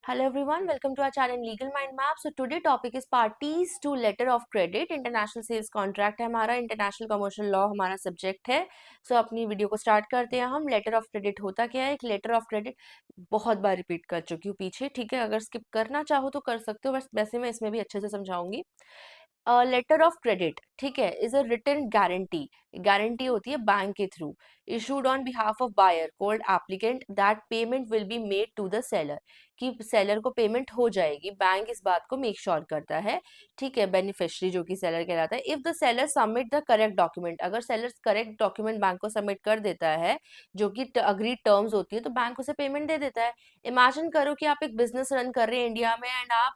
Hello everyone, welcome to our channel Legal Mind Map. So today topic is parties to letter of credit. International sales contract है हमारा, international commercial law हमारा subject है. So अपनी video को start करते हैं हम. Letter of credit होता क्या है? एक लेटर ऑफ क्रेडिट बहुत बार रिपीट कर चुकी हूँ पीछे, ठीक है. अगर स्किप करना चाहो तो कर सकते हो, बस वैसे मैं इसमें भी अच्छे से समझाऊंगी. लेटर ऑफ क्रेडिट, ठीक है, is a written guarantee. Guarantee होती है बैंक के through, issued on behalf of buyer called applicant that payment will be made to the seller. कि सेलर को पेमेंट हो जाएगी, बैंक इस बात को मेक श्योर करता है, ठीक है. बेनिफिशियरी जो कि सेलर कहलाता है. If the seller submit the correct document, अगर सेलर करेक्ट डॉक्यूमेंट बैंक को सबमिट कर देता है जो कि अग्रीड टर्म्स होती है, तो बैंक उसे पेमेंट दे देता है. इमेजिन करो कि आप एक बिजनेस रन कर रहे हैं इंडिया में एंड आप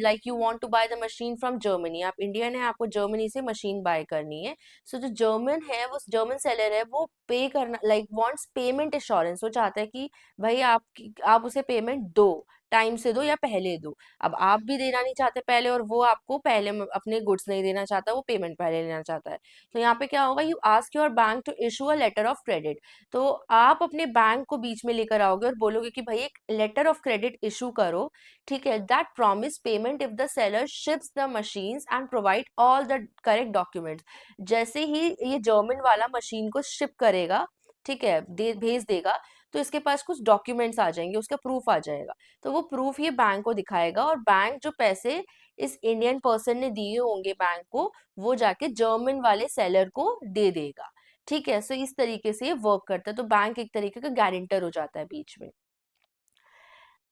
like you want to buy the machine from Germany. आप इंडियन है, आपको जर्मनी से मशीन बाय करनी है. सो जो जर्मन है, वो जर्मन सेलर है, वो पे करना लाइक वांट्स पेमेंट एश्योरेंस. वो चाहता है कि भाई आप उसे पेमेंट दो, टाइम से दो या पहले दो. अब आप भी देना नहीं चाहते पहले, और वो आपको पहले अपने गुड्स नहीं देना चाहता, वो पेमेंट पहले लेना चाहता है. तो यहाँ पे क्या होगा, you ask your bank to issue a letter of credit. तो आप अपने बैंक को बीच में लेकर आओगे और बोलोगे कि भाई एक लेटर ऑफ क्रेडिट इशू करो, ठीक है. That promise payment if the seller ships the machines and provide all the correct documents. जैसे ही ये जर्मन वाला मशीन को शिप करेगा, ठीक है, भेज देगा, तो इसके पास कुछ डॉक्यूमेंट्स आ जाएंगे, उसका प्रूफ आ जाएगा. तो वो प्रूफ ये बैंक को दिखाएगा, और बैंक जो पैसे इस इंडियन पर्सन ने दिए होंगे बैंक को, वो जाके जर्मन वाले सेलर को दे देगा, ठीक है. सो इस तरीके से ये वर्क करता है. तो बैंक एक तरीके का गारंटर हो जाता है बीच में.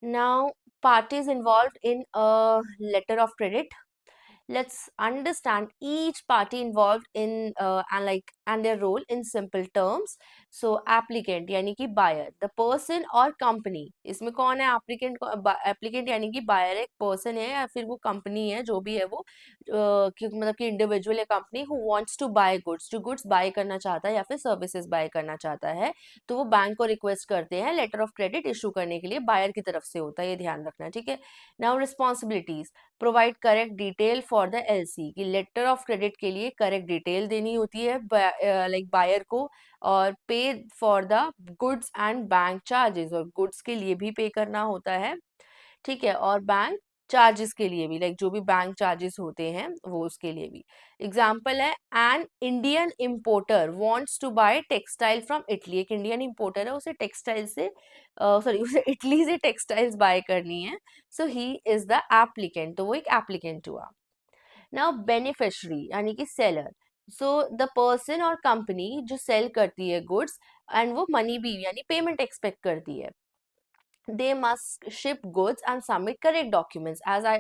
Now, parties involved in a letter of credit. Let's understand each party involved in and their role in simple terms. So applicant यानी कि buyer, the person और company. इसमें कौन है applicant? applicant यानी कि buyer एक person है या फिर वो company है, जो भी है वो मतलब कि individual या company who wants to buy goods, जो goods buy करना चाहता है या फिर services buy करना चाहता है, तो वो बैंक को रिक्वेस्ट करते हैं लेटर ऑफ क्रेडिट इशू करने के लिए. बायर की तरफ से होता है, ये ध्यान रखना, ठीक है. Now responsibilities, provide correct detail for the LC. कि लेटर ऑफ क्रेडिट के लिए करेक्ट डिटेल देनी होती है लाइक बायर को, और पे for the goods and bank charges, और गुड्स के लिए भी पे करना होता है, ठीक है, और बैंक चार्जेस के लिए भी, लाइक जो भी बैंक चार्जेस होते हैं वो उसके लिए भी. एग्जाम्पल है, an Indian importer wants to buy textile from Italy. एक इंडियन इम्पोर्टर है, उसे टेक्सटाइल से सॉरी उसे इटली से टेक्सटाइल्स बाय करनी है. सो ही इज द एप्लीकेंट, तो वो एक एप्लीकेंट हुआ. नाउ बेनिफिशरी यानी कि सेलर. सो द पर्सन और कंपनी जो सेल करती है गुड्स, एंड वो मनी भी यानी पेमेंट एक्सपेक्ट करती है, they must ship goods and submit correct documents. As I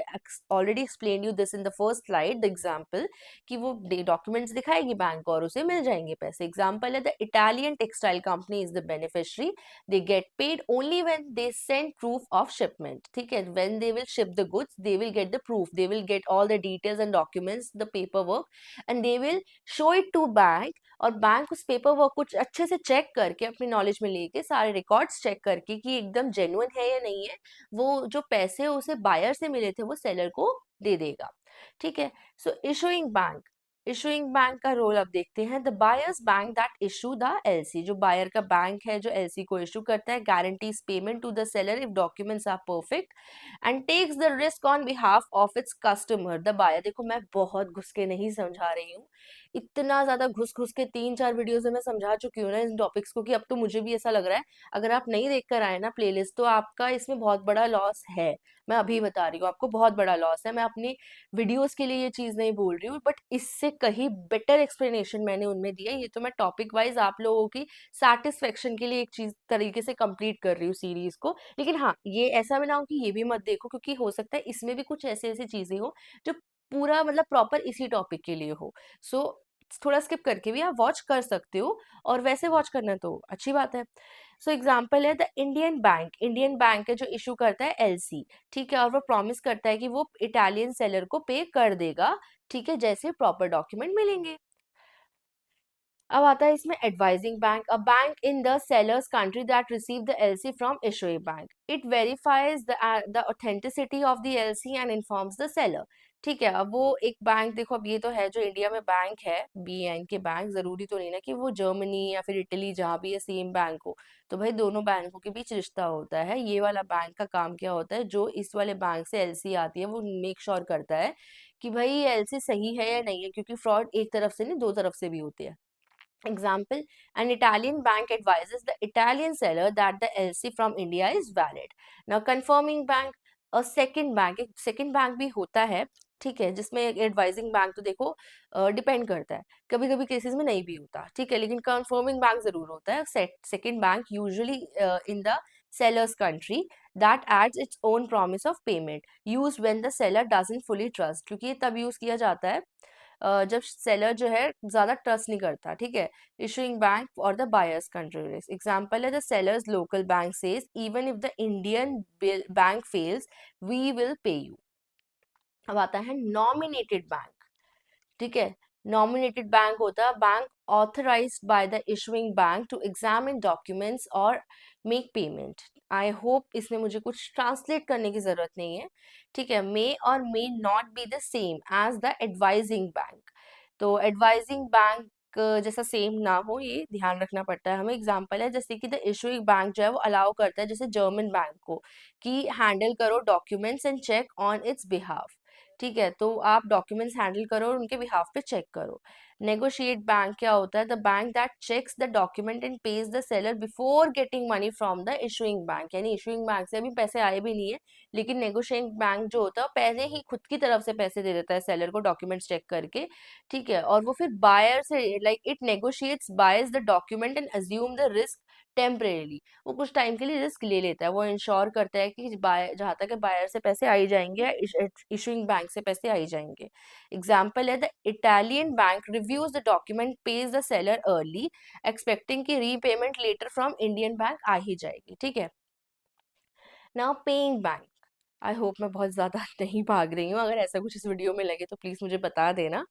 already explained you this in the first slide, the example कि वो documents दिखाएगी बैंक को और उसे मिल जाएंगे पैसे. Example है, the Italian textile company is the beneficiary. They get paid only when they send proof of shipment. ठीक है, when they will ship the goods, they will get the proof. They will get all the details and documents, the paperwork, and they will show it to bank. और bank उस paper work को अच्छे से check करके, अपनी knowledge में लेके, सारे रिकॉर्ड्स चेक करके कि एकदम जेन्युइन है या नहीं है, वो जो पैसे उसे बायर से मिले थे वो सेलर को दे देगा, ठीक है. So issuing bank, issuing bank का रोल अब देखते हैं. The buyer's bank that issue the LC. जो बायर का बैंक है जो एलसी को इशू करता है, guarantees payment to the seller if documents are perfect, and takes the risk on behalf of its customer. The buyer, देखो मैं बहुत घुस के नहीं समझा रही हूँ, इतना ज्यादा घुस घुस के 3-4 वीडियोस में मैं समझा चुकी हूँ ना इन टॉपिक्स को, कि अब तो मुझे भी ऐसा लग रहा है अगर आप नहीं देख कर आए ना प्लेलिस्ट, तो आपका इसमें बहुत बड़ा लॉस है. मैं अभी बता रही हूँ, आपको बहुत बड़ा लॉस है. मैं अपनी वीडियोस के लिए ये चीज नहीं बोल रही हूँ, बट इससे कहीं बेटर एक्सप्लेनेशन मैंने उनमें दिया है. ये तो मैं टॉपिक वाइज आप लोगों की सेटिस्फेक्शन के लिए एक चीज तरीके से कंप्लीट कर रही हूँ सीरीज को. लेकिन हाँ, ये ऐसा भी ना हो कि ये भी मत देखो, क्योंकि हो सकता है इसमें भी कुछ ऐसी ऐसी चीजें हो जो पूरा मतलब प्रॉपर इसी टॉपिक के लिए हो. सो थोड़ा स्किप करके भी आप वॉच कर सकते हो, और वैसे वॉच करना तो अच्छी बात है. सो एग्जाम्पल है, the Indian bank. Indian bank है जो इशू करता है एलसी, ठीक है, और वो प्रॉमिस करता है कि वो इटालियन सेलर को पे कर देगा, ठीक है, जैसे प्रॉपर डॉक्यूमेंट मिलेंगे. अब आता है इसमें advising bank. A bank in the sellers country that receive the LC from issuing bank. It verifies the authenticity of the LC and informs the seller. ठीक है, अब वो एक बैंक देखो, अब ये तो है जो इंडिया में बैंक है, BN के बैंक, जरूरी तो नहीं ना कि वो जर्मनी या फिर इटली जहाँ भी है सेम बैंक हो। तो भाई दोनों बैंकों के बीच रिश्ता होता है। ये वाला बैंक का काम क्या होता है, जो इस वाले बैंक से LC आती है वो मेक श्योर करता है कि भाई ये LC सही है या नहीं है, क्योंकि फ्रॉड एक तरफ से नहीं, दो तरफ से भी होती है। Example, an Italian bank advises the Italian seller that the LC from India is valid. Now, confirming bank, एक second bank भी होता है, ठीक है, जिसमें एडवाइजिंग बैंक तो देखो डिपेंड करता है, कभी कभी केसेस में नहीं भी होता, ठीक है, लेकिन कंफर्मिंग बैंक जरूर होता है। Second bank usually in the seller's country that adds its own promise of payment used when the seller doesn't fully trust, क्योंकि ये तब यूज किया जाता है जब सेलर जो है ज्यादा ट्रस्ट नहीं करता, ठीक है। इशूइंग बैंक और the buyer's country risk, example है the seller's local bank says even if the Indian bank fails we will pay you. अब आता है नॉमिनेटेड बैंक, ठीक है। नॉमिनेटेड बैंक होता है bank authorised by the issuing bank to examine documents और make payment. I hope इसमें मुझे कुछ ट्रांसलेट करने की जरूरत नहीं है, ठीक है। मे और may not be the same as the advising bank. तो एडवाइजिंग बैंक जैसा सेम ना हो, ये ध्यान रखना पड़ता है हमें। एग्जांपल है जैसे कि द इशूइंग बैंक जो है वो अलाउ करता है जैसे जर्मन बैंक को कि हैंडल करो documents and check on its behalf, ठीक है। तो आप डॉक्यूमेंट्स हैंडल करो और उनके बिहाफ पे चेक करो। नेगोशिएट बैंक क्या होता है, the bank that checks the document and pays the seller before getting money from the issuing bank, यानी इशूइंग बैंक से अभी पैसे आए भी नहीं है, लेकिन नेगोशिएटिंग बैंक जो होता है पहले ही खुद की तरफ से पैसे दे देता है सेलर को डॉक्यूमेंट्स चेक करके, ठीक है। और वो फिर बायर से like it negotiates buyers the document and assume the risk temporarily, वो कुछ टाइम के लिए रिस्क ले लेता है, वो इंश्योर करता है कि बायर जहां तक है बायर से पैसे आ ही जाएंगे या इशूइंग बैंक से पैसे आ ही जाएंगे। एग्जाम्पल है the Italian bank reviews the document pays the seller early expecting कि repayment letter from Indian bank आ ही जाएगी, ठीक है। Now paying bank, I hope मैं बहुत ज़्यादा नहीं भाग रही हूँ, अगर ऐसा कुछ इस वीडियो में लगे तो प्लीज़ मुझे बता देना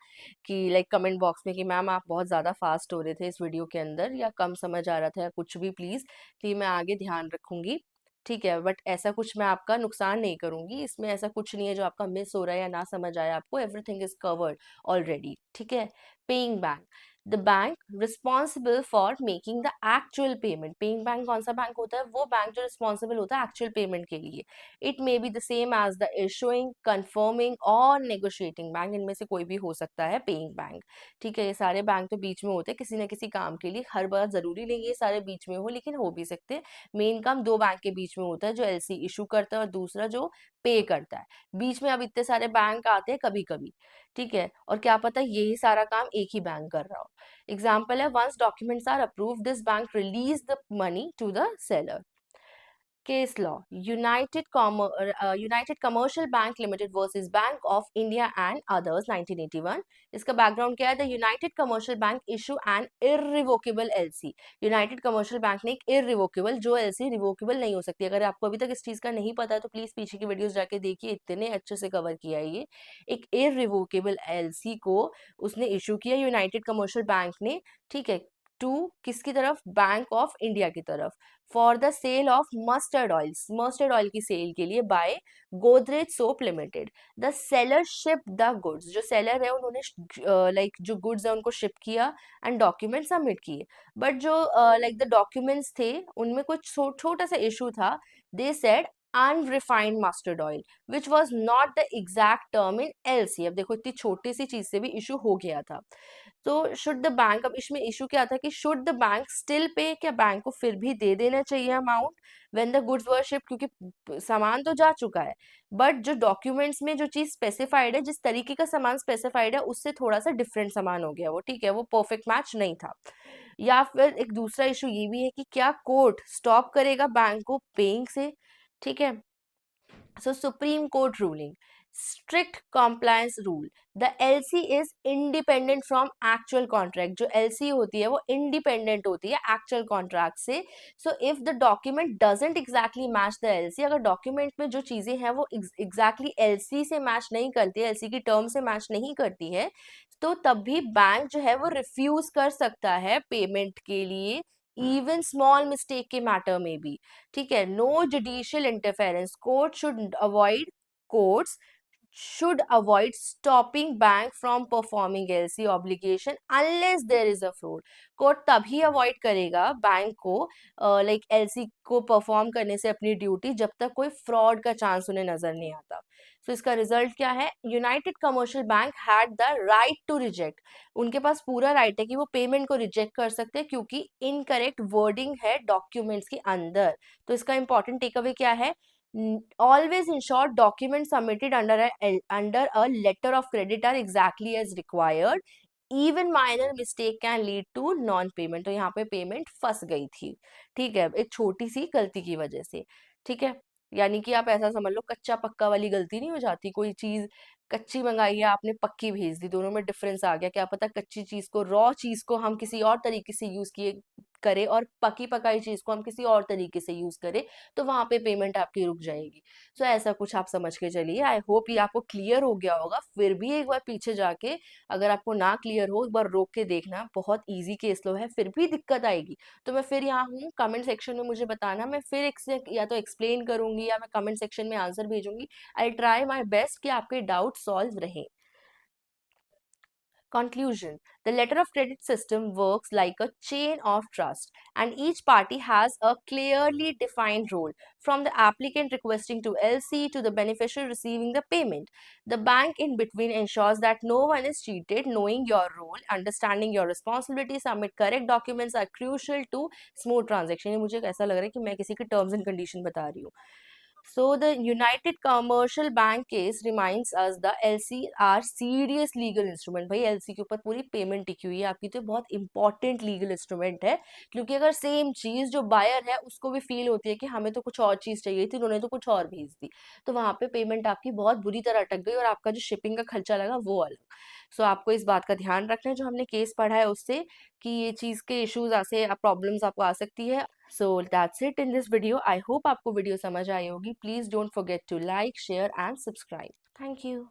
कि लाइक कमेंट बॉक्स में कि मैम आप बहुत ज़्यादा फास्ट हो रहे थे इस वीडियो के अंदर, या कम समझ आ रहा था, या कुछ भी प्लीज़, तो ये मैं आगे ध्यान रखूंगी, ठीक है। बट ऐसा कुछ मैं आपका नुकसान नहीं करूंगी, इसमें ऐसा कुछ नहीं है जो आपका मिस हो रहा है या ना समझ आया आपको, एवरीथिंग इज कवर्ड ऑलरेडी, ठीक है। Paying bank, the bank responsible for making the actual payment. Paying bank कौन सा बैंक होता है, वो बैंक जो रिस्पॉन्सिबल होता है एक्चुअल पेमेंट के लिए। It may be the same as the issuing, confirming और नेगोशिएटिंग बैंक, इनमें से कोई भी हो सकता है पेइंग बैंक, ठीक है। ये सारे बैंक तो बीच में होते हैं किसी न किसी काम के लिए, हर बार जरूरी नहीं है ये सारे बीच में हो, लेकिन हो भी सकते हैं। मेन काम दो बैंक के बीच में होता है, जो LC इशू करता है और दूसरा जो पे करता है। बीच में अब इतने सारे बैंक आते हैं कभी कभी, ठीक है, और क्या पता यही सारा काम एक ही बैंक कर रहा हो। एग्जाम्पल है once documents are approved this bank release the money to the seller। Case law, United Commercial bank limited versus bank of India and others 1981। इसका बैकग्राउंड क्या है, the United Commercial bank issue an irrevocable LC। United Commercial bank ने एक irrevocable, जो LC revocable नहीं हो सकती, अगर आपको अभी तक इस चीज का नहीं पता है तो प्लीज पीछे की वीडियोस जाके देखिए, इतने अच्छे से कवर किया है ये। एक इररिवोकेबल LC को उसने इशू किया यूनाइटेड कमर्शियल बैंक ने, ठीक है, टू किसकी तरफ, बैंक ऑफ इंडिया की तरफ, for the sale of mustard oils, mustard oil की सेल के लिए by Godrej soap limited. The seller ship the goods, जो सेलर है उन्होंने लाइक जो गुड्स है उनको शिप किया एंड डॉक्यूमेंट सबमिट किए, बट जो लाइक द डॉक्यूमेंट्स थे उनमें कुछ छोटा सा इशू था। They said unrefined mustard oil which was not the exact term in LC। अब देखो इतनी छोटी सी चीज से भी इशू हो गया था। तो शुड द बैंक, अब इसमें इशू क्या था कि शुड द बैंक स्टिल पे, क्या बैंक को फिर भी दे देना चाहिए amount when the goods were shipped, क्योंकि सामान तो जा चुका है, बट जो डॉक्यूमेंट्स में जो चीज स्पेसिफाइड है, जिस तरीके का सामान स्पेसिफाइड है उससे थोड़ा सा डिफरेंट सामान हो गया वो, ठीक है, वो परफेक्ट मैच नहीं था। या फिर एक दूसरा इशू ये भी है कि क्या कोर्ट स्टॉप करेगा बैंक को पेइंग से, ठीक है। So Supreme Court ruling, strict compliance rule, the LC is independent from actual contract। जो LC होती है वो independent होती है actual contract से। So if the document doesn't exactly match the LC, अगर document में जो चीजें हैं वो exactly LC से match नहीं करती है, LC की term से match नहीं करती है, तो तब भी बैंक जो है वो refuse कर सकता है पेमेंट के लिए, इवन स्मॉल मिस्टेक के मैटर में भी, ठीक है। No judicial interference, court should avoid, courts should avoid stopping bank from performing LC obligation unless there is a fraud. Court तभी अवॉइड करेगा बैंक को लाइक एलसी को परफॉर्म करने से अपनी ड्यूटी जब तक कोई फ्रॉड का चांस उन्हें नजर नहीं आता. सो इसका रिजल्ट क्या है? United Commercial Bank had the right to reject. उनके पास पूरा राइट है कि वो पेमेंट को रिजेक्ट कर सकते हैं क्योंकि इनकरेक्ट वर्डिंग है डॉक्यूमेंट्स के अंदर. तो इसका इंपॉर्टेंट टेक अवे क्या है? Always ensure documents submitted under a letter of credit are exactly as required. Even minor mistake can lead to non payment. तो यहाँ पे पेमेंट फंस गई थी. ठीक है, एक छोटी सी गलती की वजह से. ठीक है, यानी कि आप ऐसा समझ लो कच्चा पक्का वाली गलती नहीं हो जाती. कोई चीज कच्ची मंगाई है, आपने पक्की भेज दी, दोनों में डिफरेंस आ गया. क्या पता कच्ची चीज को, रॉ चीज को हम किसी और तरीके से यूज किए करे और पकी पकाई चीज को हम किसी और तरीके से यूज करें, तो वहां पे पेमेंट आपकी रुक जाएगी. सो ऐसा कुछ आप समझ के चलिए. आई होप ये आपको क्लियर हो गया होगा. फिर भी एक बार पीछे जाके अगर आपको ना क्लियर हो, एक बार रोक के देखना. बहुत इजी केस लो है, फिर भी दिक्कत आएगी तो मैं फिर यहाँ हूँ, कमेंट सेक्शन में मुझे बताना. मैं फिर एक से या तो एक्सप्लेन करूंगी या मैं कमेंट सेक्शन में आंसर भेजूंगी. आई ट्राई माई बेस्ट कि आपके डाउट सॉल्व रहे. Conclusion: the letter of credit system works like a chain of trust, and each party has a clearly defined role, from the applicant requesting to LC to the beneficiary receiving the payment. The bank in between ensures that no one is cheated. Knowing your role, understanding your responsibility, submit correct documents are crucial to smooth transaction. ये मुझे ऐसा लग रहा है कि मैं किसी के terms and condition बता रही हूँ. So the United Commercial Bank case reminds us the LC are serious legal instrument. भाई LC के ऊपर पूरी पेमेंट टिकी हुई है आपकी, तो बहुत इंपॉर्टेंट लीगल इंस्ट्रूमेंट है. क्योंकि अगर सेम चीज जो बायर है उसको भी फील होती है कि हमें तो कुछ और चीज चाहिए थी, उन्होंने तो कुछ और भेज दी, तो वहां पे पेमेंट आपकी बहुत बुरी तरह अटक गई और आपका जो शिपिंग का खर्चा लगा वो अलग. सो आपको इस बात का ध्यान रखना है, जो हमने केस पढ़ा है उससे, कि ये चीज के इश्यूज ऐसे प्रॉब्लम्स आपको आ सकती है. So that's it in this video. I hope आपको वीडियो समझ आई होगी. Please don't forget to like, share and subscribe. Thank you.